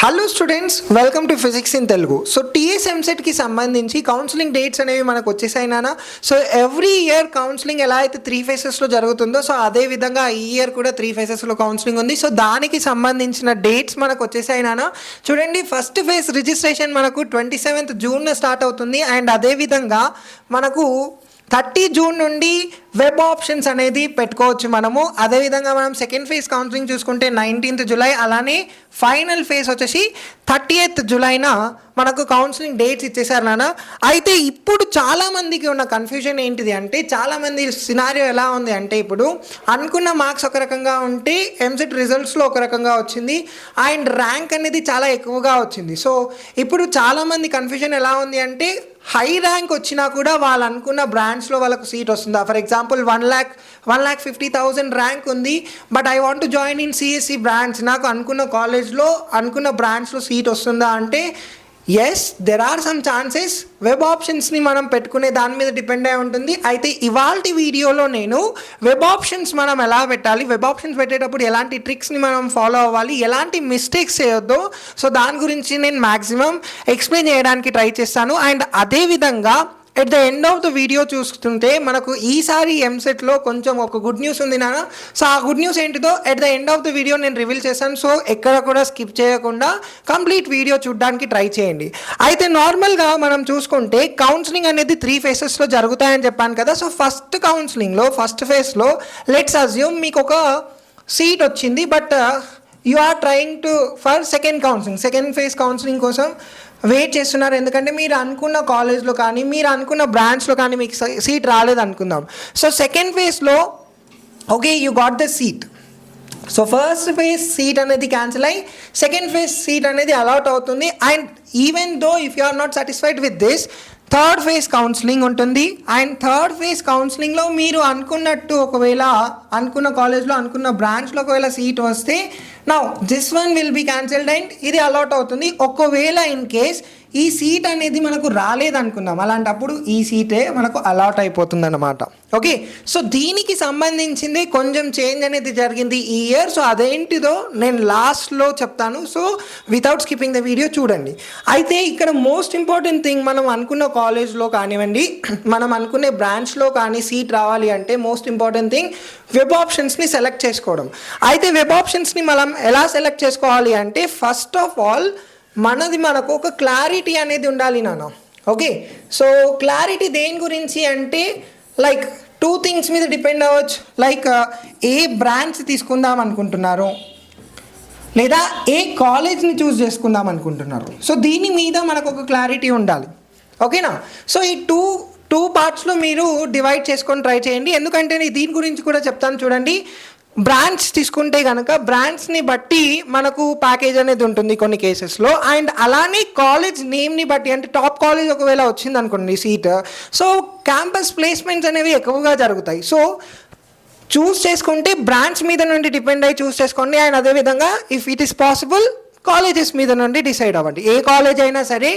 Hello students, welcome to physics in Telugu. So TS ఎంసెట్కి సంబంధించి counselling dates అనేవి మనకు వచ్చేసాయి నాన్న. సో ఎవ్రీ ఇయర్ కౌన్సిలింగ్ ఎలా అయితే 3 ఫేసెస్లో జరుగుతుందో, సో అదే విధంగా ఈ ఇయర్ కూడా 3 ఫేసెస్లో కౌన్సిలింగ్ ఉంది. సో దానికి సంబంధించిన డేట్స్ మనకు వచ్చేసాయి నాన్న. చూడండి, ఫస్ట్ ఫేజ్ రిజిస్ట్రేషన్ మనకు 27th జూన్ స్టార్ట్ అవుతుంది. అండ్ అదేవిధంగా మనకు 30 జూన్ నుండి వెబ్ ఆప్షన్స్ అనేది పెట్టుకోవచ్చు మనము. అదేవిధంగా మనం సెకండ్ ఫేజ్ కౌన్సిలింగ్ చూసుకుంటే 19th జూలై, అలానే ఫైనల్ ఫేజ్ వచ్చేసి 30th జూలైన మనకు కౌన్సిలింగ్ డేట్స్ ఇచ్చేసారు నాన్న. అయితే ఇప్పుడు చాలామందికి ఉన్న కన్ఫ్యూజన్ ఏంటిది అంటే, చాలామంది సినారియో ఎలా ఉంది అంటే, ఇప్పుడు అనుకున్న మార్క్స్ ఒక రకంగా ఉంటే ఎంసెట్ రిజల్ట్స్లో ఒక రకంగా వచ్చింది అండ్ ర్యాంక్ అనేది చాలా ఎక్కువగా వచ్చింది. సో ఇప్పుడు చాలామంది కన్ఫ్యూజన్ ఎలా ఉంది అంటే, హై ర్యాంక్ వచ్చినా కూడా వాళ్ళు అనుకున్న బ్రాంచ్లో వాళ్ళకు సీట్ వస్తుందా. ఫర్ ఎగ్జాంపుల్ 1,50,000 ర్యాంక్ ఉంది, but I want to join in CSE branch, నాకు అనుకున్న కాలేజ్లో అనుకున్న బ్రాంచ్లో సీట్ వస్తుందా అంటే, yes, there are some chances. Web ఆప్షన్స్ని మనం పెట్టుకునే దాని మీద డిపెండ్ అయి ఉంటుంది. అయితే ఇవాల్టి వీడియోలో నేను వెబ్ ఆప్షన్స్ మనం ఎలా పెట్టాలి, వెబ్ ఆప్షన్స్ పెట్టేటప్పుడు ఎలాంటి ట్రిక్స్ని మనం ఫాలో అవ్వాలి, ఎలాంటి మిస్టేక్స్ చేయొద్దు, సో దాని గురించి నేను మ్యాక్సిమం ఎక్స్ప్లెయిన్ చేయడానికి ట్రై చేస్తాను. అండ్ అదేవిధంగా at the end of the video చూస్తుంటే మనకు ఈసారి ఎంసెట్లో కొంచెం ఒక గుడ్ న్యూస్ ఉంది నాన్న. సో ఆ గుడ్ న్యూస్ ఏంటిదో at the end of the video నేను రివీల్ చేశాను. సో ఎక్కడ కూడా స్కిప్ చేయకుండా కంప్లీట్ వీడియో చూడడానికి ట్రై చేయండి. అయితే నార్మల్గా మనం చూసుకుంటే కౌన్సిలింగ్ అనేది 3 ఫేసెస్లో జరుగుతాయని చెప్పాను కదా. సో ఫస్ట్ కౌన్సిలింగ్లో ఫస్ట్ ఫేజ్లో లెట్స్ అజ్యూమ్ మీకు ఒక సీట్ వచ్చింది, but you are trying to for second phase counselling కోసం వెయిట్ చేస్తున్నారు. ఎందుకంటే మీరు అనుకున్న కాలేజ్లో కానీ మీరు అనుకున్న బ్రాంచ్లో కానీ మీకు సీట్ రాలేదు అనుకుందాం. సో సెకండ్ ఫేజ్లో okay, you got the seat. So first phase seat అనేది క్యాన్సిల్ అయ్యి సెకండ్ ఫేజ్ సీట్ అనేది అలాట్ అవుతుంది. And even though if you are not satisfied with this, third phase counselling ఉంటుంది. అండ్ థర్డ్ ఫేజ్ కౌన్సిలింగ్లో మీరు అనుకున్నట్టు ఒకవేళ అనుకున్న కాలేజ్లో అనుకున్న బ్రాంచ్లో ఒకవేళ సీట్ వస్తే now this one will be cancelled and ఇది అలాట్ అవుతుంది. ఒకవేళ ఇన్ కేస్ ఈ సీట్ అనేది మనకు రాలేదనుకుందాం, అలాంటప్పుడు ఈ సీటే మనకు అలాట్ అయిపోతుంది అన్నమాట. ఓకే, సో దీనికి సంబంధించింది కొంచెం చేంజ్ అనేది జరిగింది ఈ ఇయర్. సో అదేంటిదో నేను లాస్ట్లో చెప్తాను. So without skipping the video చూడండి. అయితే ఇక్కడ మోస్ట్ ఇంపార్టెంట్ థింగ్, మనం అనుకున్న కాలేజ్లో కానివ్వండి, మనం అనుకునే బ్రాంచ్లో కానీ సీట్ రావాలి అంటే మోస్ట్ ఇంపార్టెంట్ థింగ్ వెబ్ ఆప్షన్స్ని సెలెక్ట్ చేసుకోవడం. అయితే వెబ్ ఆప్షన్స్ని మనం ఎలా సెలెక్ట్ చేసుకోవాలి అంటే, ఫస్ట్ ఆఫ్ ఆల్ మనకు ఒక క్లారిటీ అనేది ఉండాలి నాన్న. ఓకే, సో క్లారిటీ దేని గురించి అంటే, లైక్ 2 థింగ్స్ మీద డిపెండ్ అవ్వచ్చు. లైక్ ఏ బ్రాంచ్ తీసుకుందాం అనుకుంటున్నారు, లేదా ఏ కాలేజ్ని చూస్ చేసుకుందాం అనుకుంటున్నారు. సో దీని మీద మనకు ఒక క్లారిటీ ఉండాలి. ఓకేనా. సో ఈ టూ పార్ట్స్లో మీరు డివైడ్ చేసుకొని ట్రై చేయండి. ఎందుకంటే నేను దీని గురించి కూడా చెప్తాను. చూడండి, బ్రాంచ్ తీసుకుంటే కనుక బ్రాంచ్ని బట్టి మనకు ప్యాకేజ్ అనేది ఉంటుంది కొన్ని కేసెస్లో. అండ్ అలానే కాలేజ్ నేమ్ని బట్టి, అంటే టాప్ కాలేజ్ ఒకవేళ వచ్చింది అనుకోండి సీట్, సో క్యాంపస్ ప్లేస్మెంట్స్ అనేవి ఎక్కువగా జరుగుతాయి. సో చూస్ చేసుకుంటే బ్రాంచ్ మీద నుండి డిపెండ్ అయ్యి చూస్ చేసుకోండి. అండ్ అదేవిధంగా if it is possible colleges మీద నుండి డిసైడ్ అవ్వండి. ఏ కాలేజ్ అయినా సరే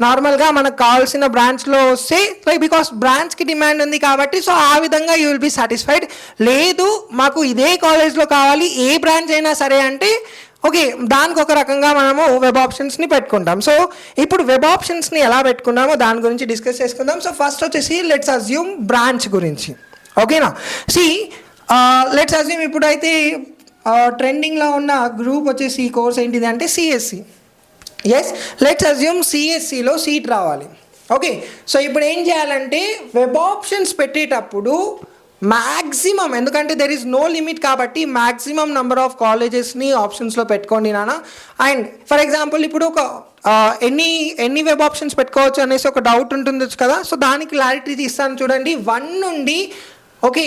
నార్మల్గా మనకు కావాల్సిన బ్రాంచ్లో వస్తే, లైక్ బికాస్ బ్రాంచ్కి డిమాండ్ ఉంది కాబట్టి, సో ఆ విధంగా యూ విల్ బీ సాటిస్ఫైడ్. లేదు మాకు ఇదే కాలేజ్లో కావాలి, ఏ బ్రాంచ్ అయినా సరే అంటే ఓకే, దానికి ఒక రకంగా మనము వెబ్ ఆప్షన్స్ని పెట్టుకుంటాం. సో ఇప్పుడు వెబ్ ఆప్షన్స్ని ఎలా పెట్టుకున్నామో దాని గురించి డిస్కస్ చేసుకుందాం. సో ఫస్ట్ వచ్చేసి లెట్స్ అజ్యూమ్ బ్రాంచ్ గురించి. ఓకేనా. లెట్స్ అజ్యూమ్ ఇప్పుడైతే ట్రెండింగ్లో ఉన్న గ్రూప్ వచ్చేసి ఈ కోర్స్ ఏంటిది అంటే సిఎస్సి. ఎస్, లెట్స్ అజ్యూమ్ సిఎస్సిలో సీట్ రావాలి. ఓకే, సో ఇప్పుడు ఏం చేయాలంటే వెబ్ ఆప్షన్స్ పెట్టేటప్పుడు మ్యాక్సిమం, ఎందుకంటే దెర్ ఈజ్ నో లిమిట్ కాబట్టి మ్యాక్సిమం నెంబర్ ఆఫ్ కాలేజెస్ని ఆప్షన్స్లో పెట్టుకోండి నాన్న. అండ్ ఫర్ ఎగ్జాంపుల్ ఇప్పుడు ఒక ఎన్ని వెబ్ ఆప్షన్స్ పెట్టుకోవచ్చు అనేసి ఒక డౌట్ ఉంటుంది కదా. సో దానికి క్లారిటీ ఇస్తాను. చూడండి, 1 నుండి ఓకే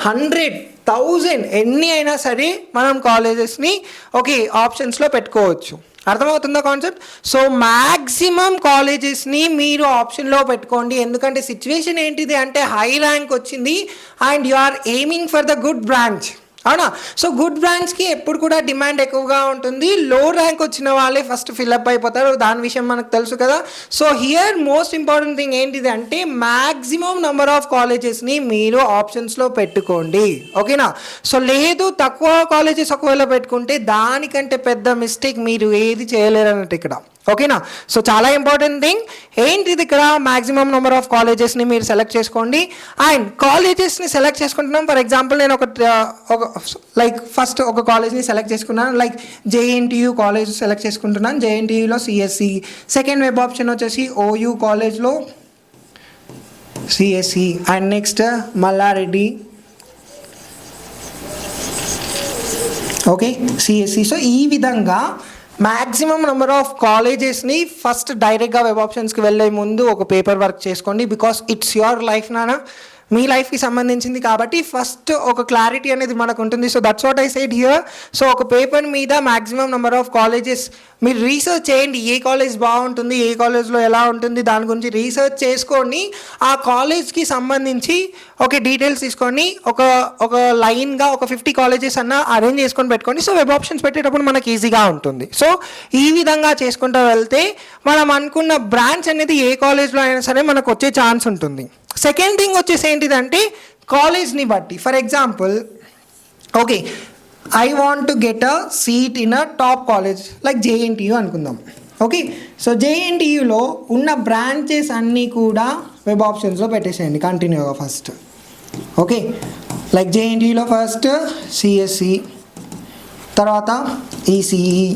100,000 ఎన్ని అయినా సరే మనం కాలేజెస్ని ఓకే ఆప్షన్స్లో పెట్టుకోవచ్చు. అర్థమవుతుందా కాన్సెప్ట్? సో మ్యాక్సిమం కాలేజెస్ని మీరు ఆప్షన్లో పెట్టుకోండి. ఎందుకంటే సిచ్యువేషన్ ఏంటిది అంటే, హై ర్యాంక్ వచ్చింది and you are aiming for the good branch. అవునా? సో గుడ్ బ్రాంచ్కి ఎప్పుడు కూడా డిమాండ్ ఎక్కువగా ఉంటుంది. లో ర్యాంక్ వచ్చిన వాళ్ళే ఫస్ట్ ఫిల్అప్ అయిపోతారు, దాని విషయం మనకు తెలుసు కదా. So here most important thing ఏంటిది అంటే మ్యాక్సిమం నెంబర్ ఆఫ్ కాలేజెస్ని మీరు ఆప్షన్స్లో పెట్టుకోండి, ఓకేనా? సో లేదు తక్కువ కాలేజెస్ ఒకవేళ పెట్టుకుంటే దానికంటే పెద్ద మిస్టేక్ మీరు ఏది చేయలేరు అన్నట్టు ఇక్కడ, ఓకేనా? సో చాలా ఇంపార్టెంట్ థింగ్ ఏంటిది ఇక్కడ మ్యాక్సిమం నెంబర్ ఆఫ్ కాలేజెస్ని మీరు సెలెక్ట్ చేసుకోండి. అండ్ కాలేజెస్ని సెలెక్ట్ చేసుకుంటున్నాం. ఫర్ ఎగ్జాంపుల్ నేను ఒక లైక్ ఫస్ట్ ఒక కాలేజ్ని సెలెక్ట్ చేసుకున్నాను, లైక్ జేఎన్టీయూ కాలేజ్ సెలెక్ట్ చేసుకుంటున్నాను. జేఎన్టీయూలో సిఎస్సి, సెకండ్ వెబ్ ఆప్షన్ వచ్చేసి ఓయూ కాలేజ్లో CSE, and next Malla Reddy, okay, CSE. So ఈ విధంగా మ్యాక్సిమం నెంబర్ ఆఫ్ కాలేజెస్ని ఫస్ట్ డైరెక్ట్గా వెబ్ ఆప్షన్స్కి వెళ్ళే ముందు ఒక పేపర్ వర్క్ చేసుకోండి. బికాస్ ఇట్స్ యువర్ లైఫ్ నానా, మీ లైఫ్కి సంబంధించింది కాబట్టి ఫస్ట్ ఒక క్లారిటీ అనేది మనకు ఉంటుంది. So that's what I said here. So ఒక పేపర్ మీద మ్యాక్సిమం నెంబర్ ఆఫ్ కాలేజెస్ మీరు రీసెర్చ్ చేయండి, ఏ కాలేజ్ బాగుంటుంది, ఏ కాలేజ్లో ఎలా ఉంటుంది, దాని గురించి రీసెర్చ్ చేసుకొని ఆ కాలేజ్కి సంబంధించి ఒక డీటెయిల్స్ తీసుకొని ఒక లైన్గా ఒక 50 కాలేజెస్ అన్న అరేంజ్ చేసుకొని పెట్టుకోండి. సో వెబ్ ఆప్షన్స్ పెట్టేటప్పుడు మనకి ఈజీగా ఉంటుంది. సో ఈ విధంగా చేసుకుంటూ వెళ్తే మనం అనుకున్న బ్రాంచ్ అనేది ఏ కాలేజ్లో అయినా సరే మనకు వచ్చే ఛాన్స్ ఉంటుంది. సెకండ్ థింగ్ వచ్చేసి ఏంటిదంటే కాలేజ్ని బట్టి, for example okay I want to get a seat in a top college like JNTU అనుకుందాం, ఓకే. సో జేఎన్టీయూలో ఉన్న బ్రాంచెస్ అన్నీ కూడా వెబ్ ఆప్షన్స్లో పెట్టేసేయండి కంటిన్యూగా ఫస్ట్, ఓకే. లైక్ జేఎన్టీయూలో ఫస్ట్ సిఎస్సి, తర్వాత ఈసీఈ,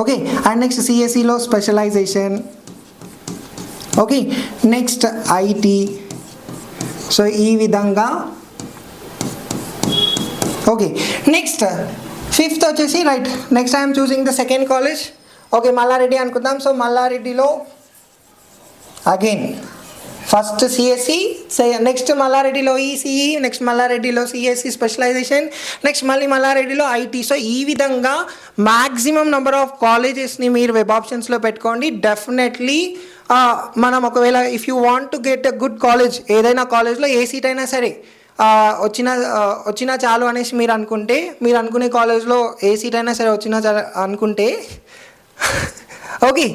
ఓకే. అండ్ నెక్స్ట్ సిఎస్సిలో specialization, okay. Next IT. So ఈ విధంగా, ఓకే. నెక్స్ట్ ఫిఫ్త్ వచ్చేసి right next I'm choosing the second college, okay Malla Reddy అనుకుందాం. సో మల్లారెడ్డిలో again first CSE, next మల్లారెడ్డిలో ECE, next మల్లారెడ్డిలో CSE specialization, next మళ్ళీ మల్లారెడ్డిలో ఐటీ. సో ఈ విధంగా మ్యాక్సిమం నెంబర్ ఆఫ్ కాలేజెస్ని మీరు వెబ్ ఆప్షన్స్లో పెట్టుకోండి. డెఫినెట్లీ మనం ఒకవేళ if you want to get a good college, ఏదైనా కాలేజ్లో ఏ సీట్ అయినా సరే వచ్చినా చాలు అనేసి మీరు అనుకుంటే, మీరు అనుకునే కాలేజ్లో ఏ సీట్ అయినా సరే వచ్చినా చాలు అనుకుంటే okay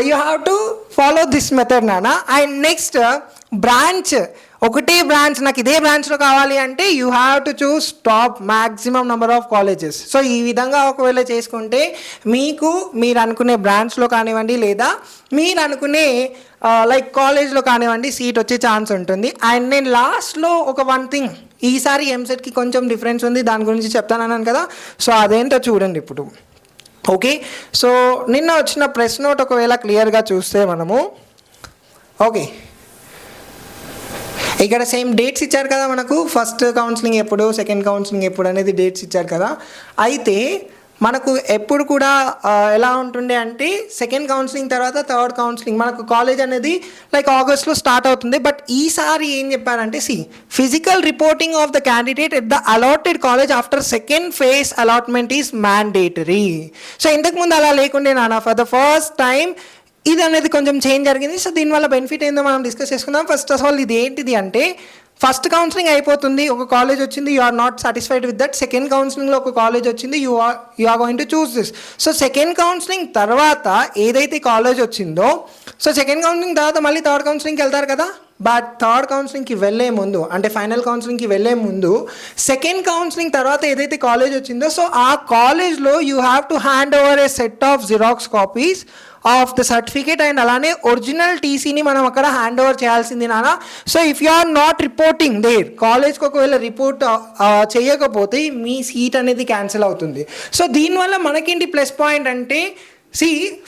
you have to follow this method నానా. అండ్ నెక్స్ట్ బ్రాంచ్, ఒకటే బ్రాంచ్ నాకు ఇదే బ్రాంచ్లో కావాలి అంటే you have to choose top maximum number of colleges. So ఈ విధంగా ఒకవేళ చేసుకుంటే మీకు మీరు అనుకునే బ్రాంచ్లో కానివ్వండి లేదా మీరు అనుకునే లైక్ కాలేజ్లో కానివ్వండి సీట్ వచ్చే ఛాన్స్ ఉంటుంది. అండ్ నేను లాస్ట్లో ఒక వన్ థింగ్, ఈసారి ఎంసెట్కి కొంచెం డిఫరెన్స్ ఉంది, దాని గురించి చెప్తానన్నాను కదా. సో అదేంటో చూడండి ఇప్పుడు, ఓకే. సో నిన్న వచ్చిన ప్రెస్ నోట్ ఒకవేళ క్లియర్గా చూస్తే మనము, ఓకే ఇక్కడ సేమ్ డేట్స్ ఇచ్చారు కదా మనకు, ఫస్ట్ కౌన్సిలింగ్ ఎప్పుడు, సెకండ్ కౌన్సిలింగ్ ఎప్పుడు అనేది డేట్స్ ఇచ్చారు కదా. అయితే మనకు ఎప్పుడు కూడా ఎలా ఉంటుండే అంటే సెకండ్ కౌన్సిలింగ్ తర్వాత థర్డ్ కౌన్సిలింగ్ మనకు కాలేజ్ అనేది లైక్ ఆగస్ట్లో స్టార్ట్ అవుతుంది. బట్ ఈసారి ఏం చెప్పారంటే physical reporting of the candidate at the allotted college after second phase allotment is mandatory. So ఇంతకుముందు అలా లేకుండే నాన్న, ఫర్ ద ఫస్ట్ టైం ఇది అనేది కొంచెం చేంజ్ జరిగింది. సో దీనివల్ల బెనిఫిట్ ఏందో మనం డిస్కస్ చేసుకుందాం. ఫస్ట్ ఆఫ్ ఆల్ ఇది ఏంటిది అంటే ఫస్ట్ కౌన్సిలింగ్ అయిపోతుంది, ఒక కాలేజ్ వచ్చింది, you are not satisfied with that. Second కౌన్సిలింగ్లో ఒక కాలేజ్ వచ్చింది, you are going to choose this. So second counselling తర్వాత ఏదైతే కాలేజ్ వచ్చిందో, సో సెకండ్ కౌన్సిలింగ్ తర్వాత మళ్ళీ థర్డ్ కౌన్సిలింగ్కి వెళ్తారు కదా. బట్ థర్డ్ కౌన్సిలింగ్కి వెళ్ళే ముందు అంటే ఫైనల్ కౌన్సిలింగ్కి వెళ్ళే ముందు సెకండ్ కౌన్సిలింగ్ తర్వాత ఏదైతే కాలేజ్ వచ్చిందో సో ఆ కాలేజ్లో you have to hand over a set of xerox copies of the certificate and అలానే ఒరిజినల్ టీసీని మనం అక్కడ హ్యాండ్ ఓవర్ చేయాల్సింది నాన్న. So if you are not reporting there, కాలేజ్కి ఒకవేళ రిపోర్ట్ చేయకపోతే మీ సీట్ అనేది క్యాన్సిల్ అవుతుంది. సో దీనివల్ల మనకేంటి ప్లస్ పాయింట్ అంటే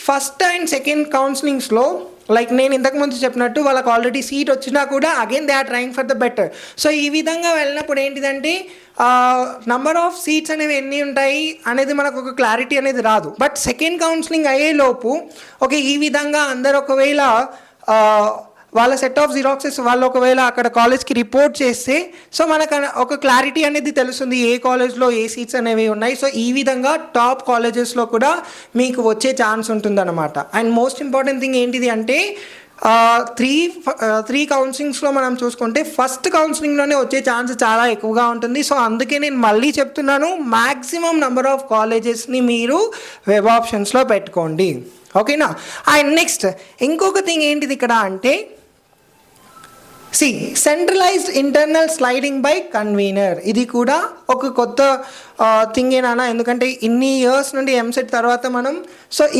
ఫస్ట్ అండ్ సెకండ్ కౌన్సిలింగ్స్లో లైక్ నేను ఇంతకుముందు చెప్పినట్టు వాళ్ళకి ఆల్రెడీ సీట్ వచ్చినా కూడా again they are trying for the better. So ఈ విధంగా వెళ్ళినప్పుడు ఏంటిదంటే నంబర్ ఆఫ్ సీట్స్ అనేవి ఎన్ని ఉంటాయి అనేది మనకు ఒక క్లారిటీ అనేది రాదు. బట్ సెకండ్ కౌన్సిలింగ్ అయ్యేలోపు ఓకే ఈ విధంగా అందరు ఒకవేళ వాళ్ళ సెట్ ఆఫ్ జిరాక్సెస్ వాళ్ళు ఒకవేళ అక్కడ కాలేజ్కి రిపోర్ట్ చేస్తే సో మనకు ఒక క్లారిటీ అనేది తెలుస్తుంది ఏ కాలేజ్లో ఏ సీట్స్ అనేవి ఉన్నాయి. సో ఈ విధంగా టాప్ కాలేజెస్లో కూడా మీకు వచ్చే ఛాన్స్ ఉంటుందన్నమాట. అండ్ మోస్ట్ ఇంపార్టెంట్ థింగ్ ఏంటిది అంటే త్రీ కౌన్సిలింగ్స్లో మనం చూసుకుంటే ఫస్ట్ కౌన్సిలింగ్లోనే వచ్చే ఛాన్స్ చాలా ఎక్కువగా ఉంటుంది. సో అందుకే నేను మళ్ళీ చెప్తున్నాను, మ్యాక్సిమం నెంబర్ ఆఫ్ కాలేజెస్ని మీరు వెబ్ ఆప్షన్స్లో పెట్టుకోండి. ఓకేనా? అండ్ నెక్స్ట్ ఇంకొక థింగ్ ఏంటిది ఇక్కడ అంటే, centralized internal sliding by convener. ఇది కూడా ఒక కొత్త థింగ్ ఏనా, ఎందుకంటే ఇన్ని ఇయర్స్ నుండి ఎంసెట్ తర్వాత మనం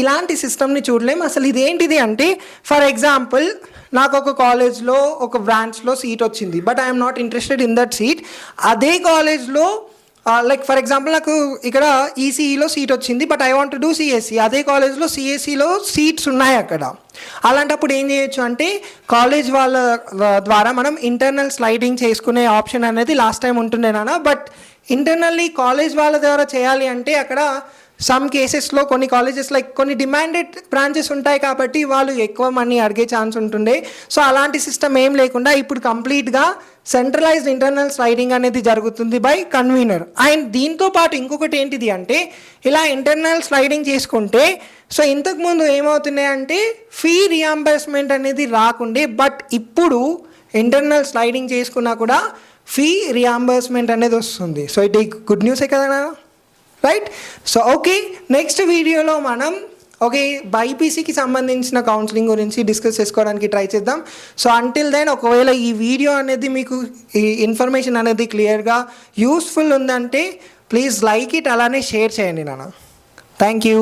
ఇలాంటి సిస్టమ్ని చూడలేం. అసలు ఇదేంటిది అంటే, ఫర్ ఎగ్జాంపుల్ నాకు ఒక కాలేజ్లో ఒక బ్రాంచ్లో సీట్ వచ్చింది, but I'm not interested in that seat. అదే కాలేజ్లో లైక్ ఫర్ ఎగ్జాంపుల్ నాకు ఇక్కడ ఈసీఈలో సీట్ వచ్చింది, but I want to do CSE. అదే కాలేజ్లో సిఎస్సిలో సీట్స్ ఉన్నాయి అక్కడ. అలాంటప్పుడు ఏం చేయొచ్చు అంటే, కాలేజ్ వాళ్ళ ద్వారా మనం ఇంటర్నల్ స్లైడింగ్ చేసుకునే ఆప్షన్ అనేది లాస్ట్ టైం ఉంటుండేనా, బట్ ఇంటర్నల్లీ కాలేజ్ వాళ్ళ ద్వారా చేయాలి అంటే అక్కడ సమ్ కేసెస్లో కొన్ని కాలేజెస్ లైక్ కొన్ని డిమాండెడ్ బ్రాంచెస్ ఉంటాయి కాబట్టి వాళ్ళు ఎక్కువ మనీ అడిగే ఛాన్స్ ఉంటుండే. సో అలాంటి సిస్టమ్ ఏం లేకుండా ఇప్పుడు కంప్లీట్గా సెంట్రలైజ్డ్ ఇంటర్నల్ స్లైడింగ్ అనేది జరుగుతుంది బై కన్వీనర్. అండ్ దీంతో పాటు ఇంకొకటి ఏంటిది అంటే, ఇలా ఇంటర్నల్ స్లైడింగ్ చేసుకుంటే ఇంతకుముందు ఏమవుతున్నాయి అంటే ఫీ రియంబర్స్మెంట్ అనేది రాకుండే, బట్ ఇప్పుడు ఇంటర్నల్ స్లైడింగ్ చేసుకున్నా కూడా ఫీ రియంబర్స్మెంట్ అనేది వస్తుంది. సో ఇది గుడ్ న్యూసే కదా, రైట్? సో ఓకే, నెక్స్ట్ వీడియోలో మనం బైపీసీకి సంబంధించిన కౌన్సిలింగ్ గురించి డిస్కస్ చేసుకోవడానికి ట్రై చేద్దాం. సో అంటిల్ దెన్, ఒకవేళ ఈ వీడియో అనేది మీకు ఈ ఇన్ఫర్మేషన్ అనేది క్లియర్గా యూస్ఫుల్ ఉందంటే ప్లీజ్ లైక్ ఇట్, అలానే షేర్ చేయండి నాన్న. Thank you.